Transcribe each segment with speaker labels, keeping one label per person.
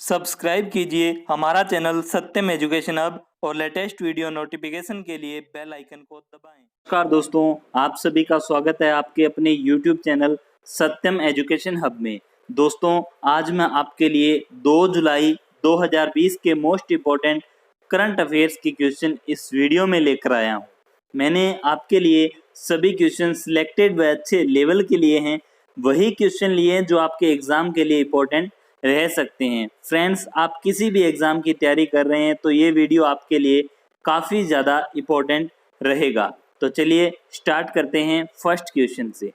Speaker 1: Subscribe कीजिए हमारा channel सत्यम education hub और लेटेस्ट वीडियो नोटिफिकेशन के लिए बेल आइकन को दबाएं। नमस्कार दोस्तों, आप सभी का स्वागत है आपके अपने YouTube चैनल सत्यम एजुकेशन हब में। दोस्तों, आज मैं आपके लिए 2 जुलाई 2020 के मोस्ट इम्पोर्टेंट करंट अफेयर्स की क्वेश्चन इस वीडियो में लेकर आया हूँ। मैंने आपके लिए सभी क्वेश्चन सिलेक्टेड व अच्छे लेवल के लिए हैं, वही क्वेश्चन लिए हैं जो आपके एग्जाम के लिए इम्पोर्टेंट रह सकते हैं। फ्रेंड्स, आप किसी भी एग्जाम की तैयारी कर रहे हैं तो ये वीडियो आपके लिए काफ़ी ज़्यादा इम्पोर्टेंट रहेगा। तो चलिए स्टार्ट करते हैं फर्स्ट क्वेश्चन से।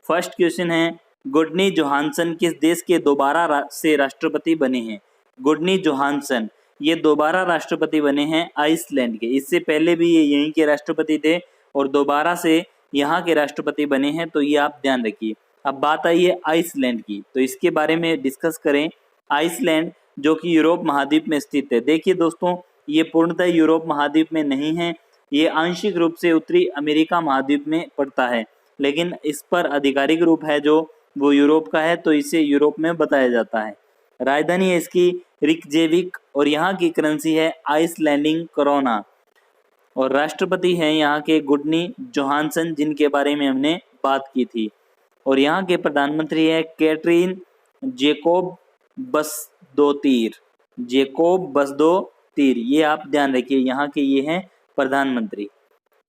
Speaker 1: फर्स्ट क्वेश्चन है, गुडनी जोहानसन किस देश के दोबारा से राष्ट्रपति बने हैं? गुडनी जोहानसन ये दोबारा राष्ट्रपति बने हैं आइसलैंड के। इससे पहले भी ये यहीं के राष्ट्रपति थे और दोबारा से यहाँ के राष्ट्रपति बने हैं, तो ये आप ध्यान रखिए। अब बात आई है आइसलैंड की, तो इसके बारे में डिस्कस करें। आइसलैंड जो कि यूरोप महाद्वीप में स्थित है। देखिए दोस्तों, ये पूर्णतः यूरोप महाद्वीप में नहीं है, ये आंशिक रूप से उत्तरी अमेरिका महाद्वीप में पड़ता है, लेकिन इस पर आधिकारिक रूप है जो वो यूरोप का है, तो इसे यूरोप में बताया जाता है। राजधानी है इसकी रिकजेविक और यहाँ की करेंसी है आइसलैंडिंग करोना और राष्ट्रपति हैं यहाँ के गुडनी जोहानसन, जिनके बारे में हमने बात की थी। और यहाँ के प्रधानमंत्री है कैटरीन जेकोब बसदोतीर। ये आप ध्यान रखिए, यहाँ के ये हैं प्रधानमंत्री।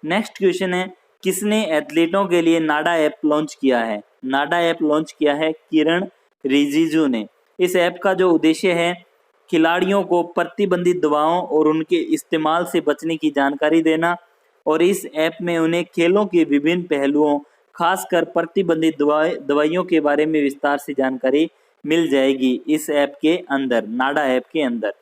Speaker 1: नेक्स्ट क्वेश्चन है, किसने एथलीटों के लिए नाडा ऐप लॉन्च किया है? नाडा ऐप लॉन्च किया है किरण रिजिजू ने। इस ऐप का जो उद्देश्य है खिलाड़ियों को प्रतिबंधित दवाओं और उनके इस्तेमाल से बचने की जानकारी देना, और इस ऐप में उन्हें खेलों के विभिन्न पहलुओं खासकर प्रतिबंधित दवाइयों के बारे में विस्तार से जानकारी मिल जाएगी इस ऐप के अंदर, नाडा ऐप के अंदर।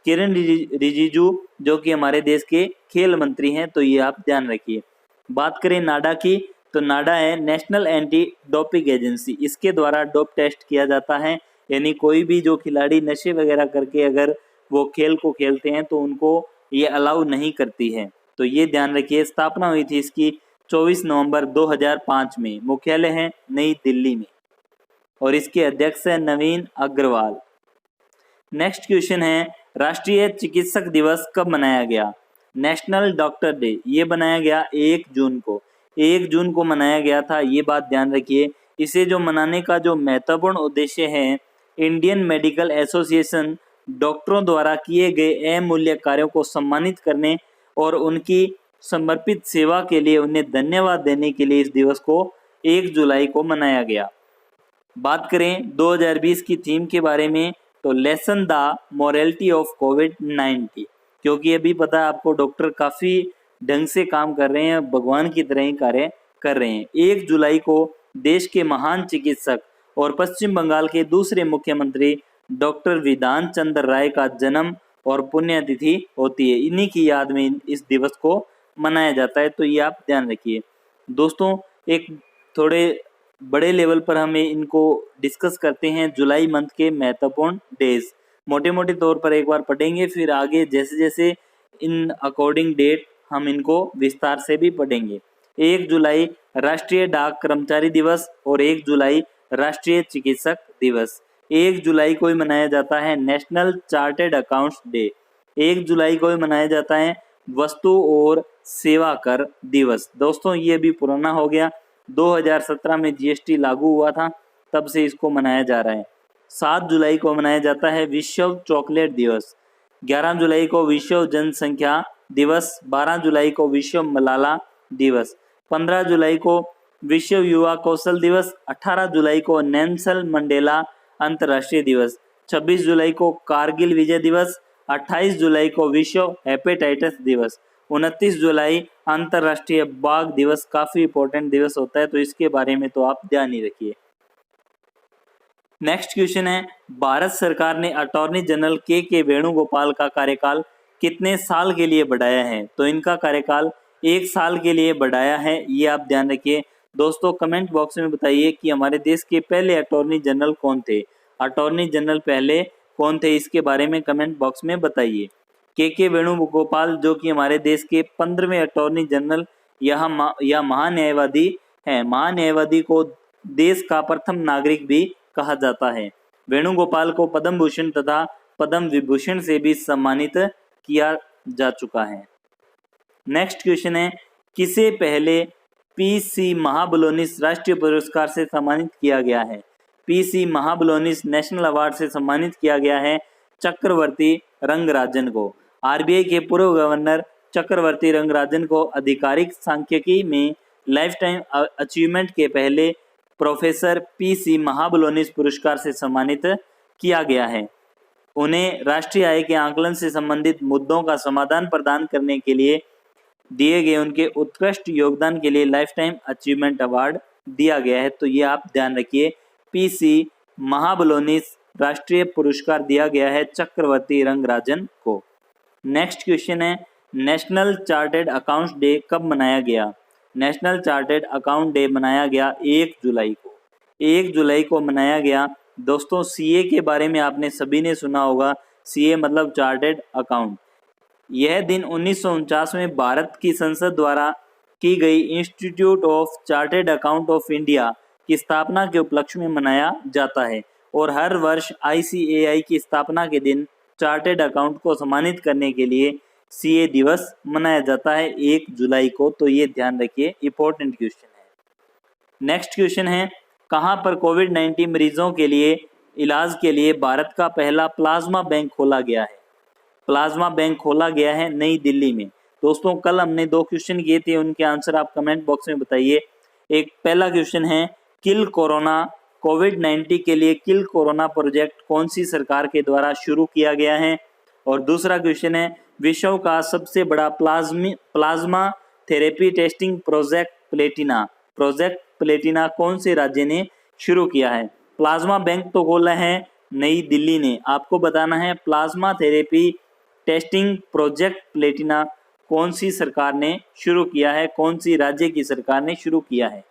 Speaker 1: किरण रिजिजू जो कि हमारे देश के खेल मंत्री हैं, तो ये आप ध्यान रखिए। बात करें नाडा की, तो नाडा है नेशनल एंटी डोपिंग एजेंसी। इसके द्वारा डोप टेस्ट किया जाता है, यानी कोई भी जो खिलाड़ी नशे वगैरह करके अगर वो खेल को खेलते हैं तो उनको ये अलाउ नहीं करती है, तो ये ध्यान रखिए। स्थापना हुई थी इसकी 24 नवंबर 2005 में। मुख्यालय है नई दिल्ली में और इसके अध्यक्ष है नवीन अग्रवाल। नेक्स्ट क्वेश्चन है, राष्ट्रीय चिकित्सक दिवस कब मनाया गया? नेशनल डॉक्टर डे ये बनाया गया 1 जून को। 1 जून को मनाया गया था, ये बात ध्यान रखिए। इसे जो मनाने का जो महत्वपूर्ण उद्देश्य है, इंडियन मेडिकल एसोसिएशन डॉक्टरों द्वारा किए गए अमूल्य कार्यों को सम्मानित करने और उनकी समर्पित सेवा के लिए उन्हें धन्यवाद देने के लिए इस दिवस को 1 जुलाई को मनाया गया। बात करें 2020 की थीम के बारे में, तो लेसन द मोरालिटी ऑफ कोविड-19, क्योंकि अभी पता है आपको डॉक्टर काफ़ी ढंग से काम कर रहे हैं, भगवान की तरह ही कार्य कर रहे हैं। 1 जुलाई को देश के महान चिकित्सक और पश्चिम बंगाल के दूसरे मुख्यमंत्री डॉक्टर विधान चंद्र राय का जन्म और पुण्यतिथि होती है। इन्हीं की याद में इस दिवस को मनाया जाता है, तो ये आप ध्यान रखिए। दोस्तों, एक थोड़े बड़े लेवल पर हमें इनको डिस्कस करते हैं, जुलाई मंथ के महत्वपूर्ण डेज। मोटे मोटे तौर पर एक बार पढ़ेंगे, फिर आगे जैसे जैसे इन अकॉर्डिंग डेट हम इनको विस्तार से भी पढ़ेंगे। 1 जुलाई राष्ट्रीय डाक कर्मचारी दिवस और 1 जुलाई राष्ट्रीय चिकित्सक दिवस। 1 जुलाई को ही मनाया जाता है नेशनल चार्टेड अकाउंट्स डे। 1 जुलाई को ही मनाया जाता है वस्तु और सेवा कर दिवस। दोस्तों, ये भी पुराना हो गया, 2017 में जीएसटी लागू हुआ था, तब से इसको मनाया जा रहा है। 7 जुलाई को मनाया जाता है विश्व चॉकलेट दिवस। 11 जुलाई को विश्व जनसंख्या दिवस। 12 जुलाई को विश्व मलाला दिवस। 15 जुलाई को विश्व युवा कौशल दिवस। 18 जुलाई को नेल्सन मंडेला अंतर्राष्ट्रीय दिवस। 26 जुलाई को कारगिल विजय दिवस। 28 जुलाई को विश्व हेपेटाइटिस दिवस। 29 जुलाई अंतर्राष्ट्रीय बाघ दिवस। काफी इंपॉर्टेंट दिवस होता है, तो इसके बारे में तो आप ध्यान ही रखिए। नेक्स्ट क्वेश्चन है, भारत सरकार ने अटॉर्नी जनरल के वेणुगोपाल का कार्यकाल कितने साल के लिए बढ़ाया है? तो इनका कार्यकाल 1 साल के लिए बढ़ाया है, ये आप ध्यान रखिए। दोस्तों, कमेंट बॉक्स में बताइए कि हमारे देश के पहले अटॉर्नी जनरल कौन थे? अटॉर्नी जनरल पहले कौन थे, इसके बारे में कमेंट बॉक्स में बताइए। के वेणुगोपाल जो कि हमारे देश के 15वें अटॉर्नी जनरल या महान्यायवादी हैं। महान्यायवादी को देश का प्रथम नागरिक भी कहा जाता है। वेणुगोपाल को पद्म भूषण तथा पद्म विभूषण से भी सम्मानित किया जा चुका है। नेक्स्ट क्वेश्चन है, किसे पहले पीसी महाबलोनिस राष्ट्रीय पुरस्कार से सम्मानित किया गया है? पीसी महाबलोनिस नेशनल अवार्ड से सम्मानित किया गया है चक्रवर्ती रंगराजन को। आरबीआई के पूर्व गवर्नर चक्रवर्ती रंगराजन को आधिकारिक सांख्यिकी में लाइफ टाइम अचीवमेंट के पहले प्रोफेसर पीसी महाबलोनिस पुरस्कार से सम्मानित किया गया है। उन्हें राष्ट्रीय आय के आकलन से संबंधित मुद्दों का समाधान प्रदान करने के लिए दिए गए उनके उत्कृष्ट योगदान के लिए लाइफ टाइम अचीवमेंट अवार्ड दिया गया है। तो ये आप ध्यान रखिए, पीसी महाबलोनिस राष्ट्रीय पुरस्कार दिया गया है चक्रवर्ती रंगराजन को। नेक्स्ट क्वेश्चन है, नेशनल चार्टर्ड अकाउंट्स डे कब मनाया गया? नेशनल चार्टर्ड अकाउंट डे मनाया गया 1 जुलाई को। 1 जुलाई को मनाया गया। दोस्तों सीए के बारे में आपने सभी ने सुना होगा, सीए मतलब चार्टर्ड अकाउंट। यह दिन 1949 में भारत की संसद द्वारा की गई institute of chartered account of India की स्थापना के उपलक्ष्य में मनाया जाता है और हर वर्ष आईसीएआई की स्थापना के दिन चार्टर्ड अकाउंट को सम्मानित करने के लिए सीए दिवस मनाया जाता है 1 जुलाई को। तो ये ध्यान रखिए, इंपॉर्टेंट क्वेश्चन है। नेक्स्ट क्वेश्चन है, कहां पर कोविड-19 मरीजों के लिए इलाज के लिए भारत का पहला प्लाज्मा बैंक खोला गया है? प्लाज्मा बैंक खोला गया है नई दिल्ली में। दोस्तों कल हमने 2 क्वेश्चन किए थे, उनके आंसर आप कमेंट बॉक्स में बताइए। एक पहला क्वेश्चन है, किल कोरोना कोविड-19 के लिए किल कोरोना प्रोजेक्ट कौन सी सरकार के द्वारा शुरू किया गया है? और दूसरा क्वेश्चन है, विश्व का सबसे बड़ा plasma therapy testing project Platina कौन से राज्य ने शुरू किया है? प्लाज्मा बैंक तो खोला है नई दिल्ली ने, आपको बताना है plasma therapy testing project Platina कौन सी सरकार ने शुरू किया है, कौन सी राज्य की सरकार ने शुरू किया है?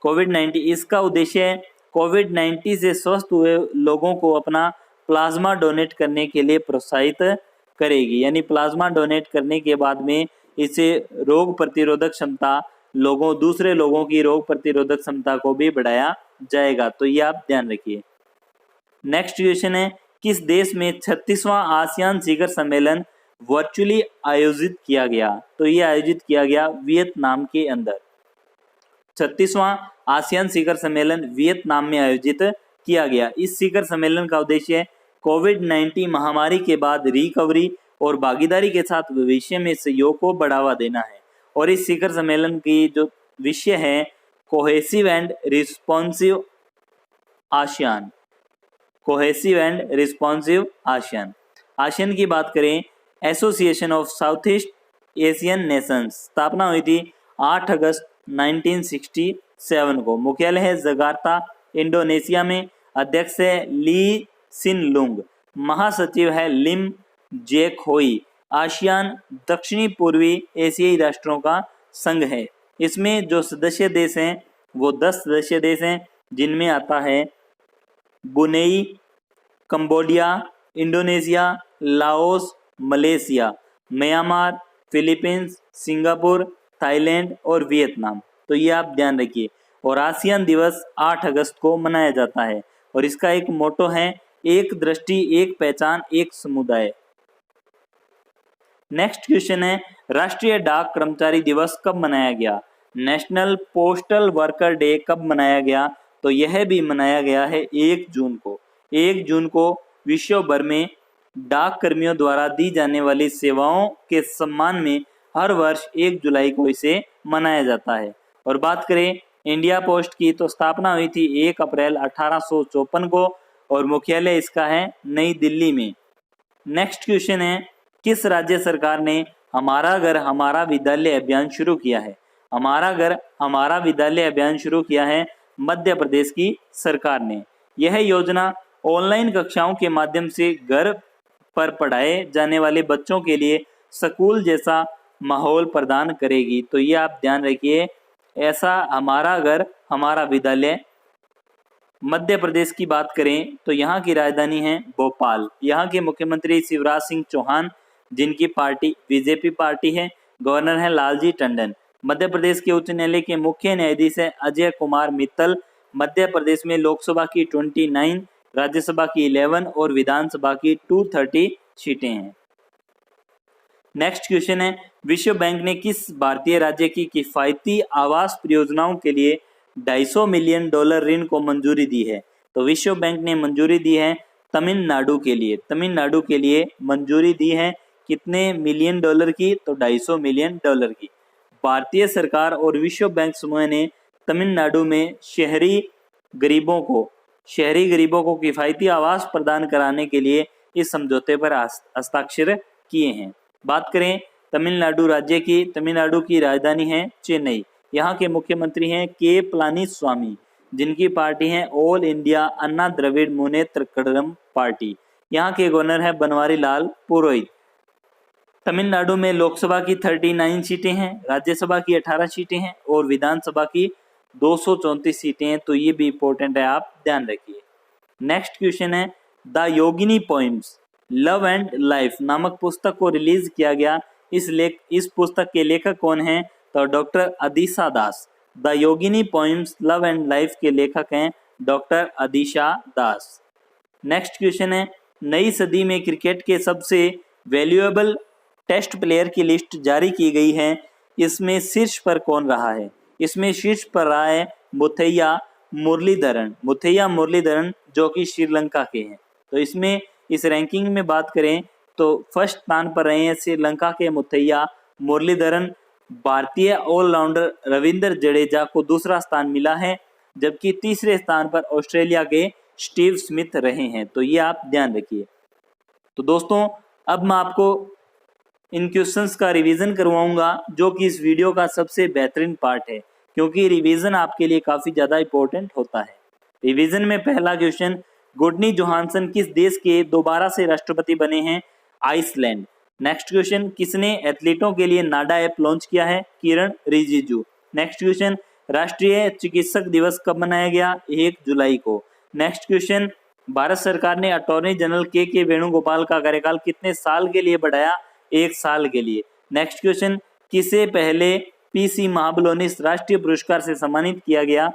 Speaker 1: कोविड-19, इसका उद्देश्य है कोविड-19 से स्वस्थ हुए लोगों को अपना प्लाज्मा डोनेट करने के लिए प्रोत्साहित करेगी। यानी प्लाज्मा डोनेट करने के बाद में इससे रोग प्रतिरोधक क्षमता दूसरे लोगों की रोग प्रतिरोधक क्षमता को भी बढ़ाया जाएगा। तो ये आप ध्यान रखिए। नेक्स्ट क्वेश्चन है, किस देश में 36वां आसियान शिखर सम्मेलन वर्चुअली आयोजित किया गया? तो ये आयोजित किया गया वियतनाम के अंदर। 36वां आसियान शिखर सम्मेलन वियतनाम में आयोजित किया गया। इस शिखर सम्मेलन का उद्देश्य कोविड-19 महामारी के बाद रिकवरी और भागीदारी के साथ भविष्य में सहयोग को बढ़ावा देना है। और इस शिखर सम्मेलन की जो विषय है, cohesive and responsive ASEAN. Cohesive and responsive ASEAN. ASEAN की बात करें, association of south east Asian Nations, स्थापना हुई थी 8 अगस्त 1967 को। मुख्यालय है जकार्ता, इंडोनेशिया में। अध्यक्ष है ली सिन लुंग। महासचिव है लिम जेक होई। आसियान दक्षिणी पूर्वी एशियाई राष्ट्रों का संघ है। इसमें जो सदस्य देश हैं वो 10 सदस्य देश हैं, जिनमें आता है Brunei, Cambodia, Indonesia, Laos, Malaysia, Myanmar, Philippines, Singapore, Thailand और वियतनाम। तो ये आप ध्यान रखिए। और आसियान दिवस 8 अगस्त को मनाया जाता है और इसका एक मोटो है, एक दृष्टि, एक पहचान, एक समुदाय। नेक्स्ट क्वेश्चन है, राष्ट्रीय डाक कर्मचारी दिवस कब मनाया गया? नेशनल पोस्टल वर्कर डे कब मनाया गया? तो यह भी मनाया गया है 1 जून को। 1 जून को विश्व भर में डाक कर्मियों द्वारा दी जाने वाली सेवाओं के सम्मान में हर वर्ष 1 जुलाई को इसे मनाया जाता है। और बात करें इंडिया पोस्ट की, तो स्थापना हुई थी 1 अप्रैल 1854 को और मुख्यालय इसका है नई दिल्ली में। नेक्स्ट क्वेश्चन है, किस राज्य सरकार ने हमारा घर हमारा विद्यालय अभियान शुरू किया है? हमारा घर हमारा विद्यालय अभियान शुरू किया है मध्य प्रदेश की सरकार ने। यह योजना ऑनलाइन कक्षाओं के माध्यम से घर पर पढ़ाए जाने वाले बच्चों के लिए स्कूल जैसा माहौल प्रदान करेगी। तो ये आप ध्यान रखिए, ऐसा हमारा घर हमारा विद्यालय। मध्य प्रदेश की बात करें तो यहाँ की राजधानी है भोपाल। यहाँ के मुख्यमंत्री शिवराज सिंह चौहान, जिनकी पार्टी बीजेपी पार्टी है। गवर्नर है लालजी टंडन। मध्य प्रदेश के उच्च न्यायालय के मुख्य न्यायाधीश है अजय कुमार मित्तल। मध्य प्रदेश में लोकसभा की 29 राज्यसभा की 11 और विधानसभा की 230 सीटें हैं। नेक्स्ट क्वेश्चन है, विश्व बैंक ने किस भारतीय राज्य की किफायती आवास परियोजनाओं के लिए $250 मिलियन ऋण को मंजूरी दी है? तो विश्व बैंक ने मंजूरी दी है तमिलनाडु के लिए। तमिलनाडु के लिए मंजूरी दी है कितने मिलियन डॉलर की? तो $250 मिलियन की। भारतीय सरकार और विश्व बैंक समूह ने तमिलनाडु में शहरी गरीबों को किफायती आवास प्रदान कराने के लिए इस समझौते पर हस्ताक्षर किए हैं। बात करें तमिलनाडु राज्य की, तमिलनाडु की राजधानी है चेन्नई। यहाँ के मुख्यमंत्री हैं के पलानीस्वामी, जिनकी पार्टी है ऑल इंडिया अन्ना द्रविड़ मुनेत्र कड़गम पार्टी। यहाँ के गवर्नर है बनवारी लाल पुरोहित। तमिलनाडु में लोकसभा की 39 सीटें हैं, राज्यसभा की 18 सीटें हैं और विधानसभा की 234 सीटें हैं। तो ये भी इंपॉर्टेंट है, आप ध्यान रखिए। नेक्स्ट क्वेश्चन है, the Yogini poems love and life नामक पुस्तक को रिलीज किया गया। इस पुस्तक के लेखक कौन हैं? तो doctor Adisha Das. The Yogini poems love and life के लेखक हैं doctor Adisha Das. Next question है, नई सदी में क्रिकेट के सबसे वैल्यूएबल टेस्ट प्लेयर की लिस्ट जारी की गई है। इसमें शीर्ष पर कौन रहा है? इसमें शीर्ष पर रहा है मुथैया मुरलीधरन जो कि श्रीलंका के हैं। तो इसमें इस रैंकिंग में बात करें तो फर्स्ट स्थान पर रहे हैं श्रीलंका के मुथैया मुरलीधरन। भारतीय ऑलराउंडर रविंद्र जडेजा को दूसरा स्थान मिला है, जबकि तीसरे स्थान पर ऑस्ट्रेलिया के स्टीव स्मिथ रहे हैं। तो ये आप ध्यान रखिए। तो दोस्तों, अब मैं आपको इन क्वेश्चंस का रिवीजन करवाऊंगा, जो कि इस वीडियो का सबसे बेहतरीन पार्ट है, क्योंकि रिवीजन आपके लिए काफी ज्यादा इंपॉर्टेंट होता है। रिवीजन में पहला क्वेश्चन, गुडनी जोहानसन किस देश के दोबारा से राष्ट्रपति बने हैं? आइसलैंड। नेक्स्ट क्वेश्चन, किसने एथलीटों के लिए नाडा ऐप लॉन्च किया है? किरण रिजिजू। नेक्स्ट क्वेश्चन, राष्ट्रीय चिकित्सक दिवस कब मनाया गया? 1 जुलाई को। नेक्स्ट क्वेश्चन, भारत सरकार ने अटॉर्नी जनरल के वेणुगोपाल का कार्यकाल कितने साल के लिए बढ़ाया? 1 साल के लिए। नेक्स्ट क्वेश्चन, किसे पहले पीसी महाबलोनिस राष्ट्रीय पुरस्कार से सम्मानित किया गया?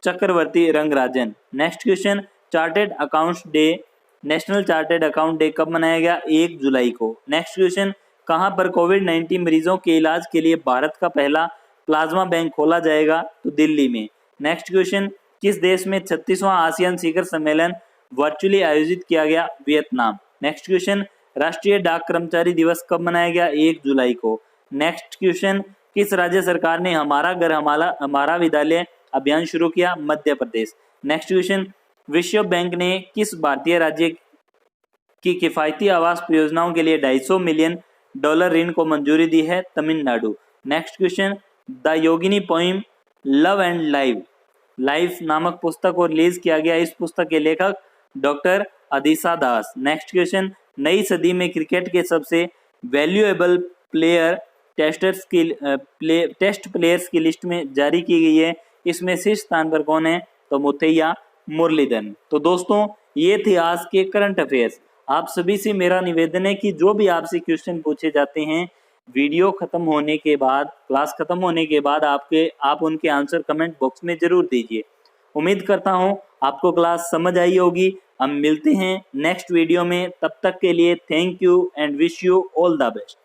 Speaker 1: Chakravarthy Rangarajan. Next question, chartered accounts day, national chartered account day कब मनाया गया? 1 जुलाई को। नेक्स्ट क्वेश्चन, कहां पर कोविड-19 मरीजों के इलाज के लिए भारत का पहला प्लाज्मा बैंक खोला जाएगा? तो दिल्ली में। नेक्स्ट क्वेश्चन, किस देश में 36वां आसियान शिखर सम्मेलन वर्चुअली आयोजित किया गया? वियतनाम। नेक्स्ट क्वेश्चन, राष्ट्रीय डाक कर्मचारी दिवस कब मनाया गया? 1 जुलाई को। नेक्स्ट क्वेश्चन, किस राज्य सरकार ने हमारा घर हमारा विद्यालय अभियान शुरू किया? मध्य प्रदेश। नेक्स्ट क्वेश्चन, विश्व बैंक ने किस भारतीय राज्य की किफायती आवास परियोजनाओं के लिए $250 मिलियन ऋण को मंजूरी दी है? Tamil Nadu. Next question, the Yogini poem love and life नामक पुस्तक को रिलीज किया गया। इस पुस्तक के लेखक doctor Adisha Das. Next question, नई सदी में क्रिकेट के सबसे वैल्यूएबल प्लेयर टेस्ट प्लेयर्स की लिस्ट में जारी की गई है। इसमें शीर्ष स्थान पर कौन है? तो मुथैया मुरलीधरन। तो दोस्तों, ये थे आज के करंट अफेयर्स। आप सभी से मेरा निवेदन है कि जो भी आपसे क्वेश्चन पूछे जाते हैं, वीडियो खत्म होने के बाद, क्लास खत्म होने के बाद आप उनके आंसर कमेंट बॉक्स में जरूर दीजिए। उम्मीद करता हूँ आपको क्लास समझ आई होगी। हम मिलते हैं नेक्स्ट वीडियो में, तब तक के लिए thank you and wish you all the best.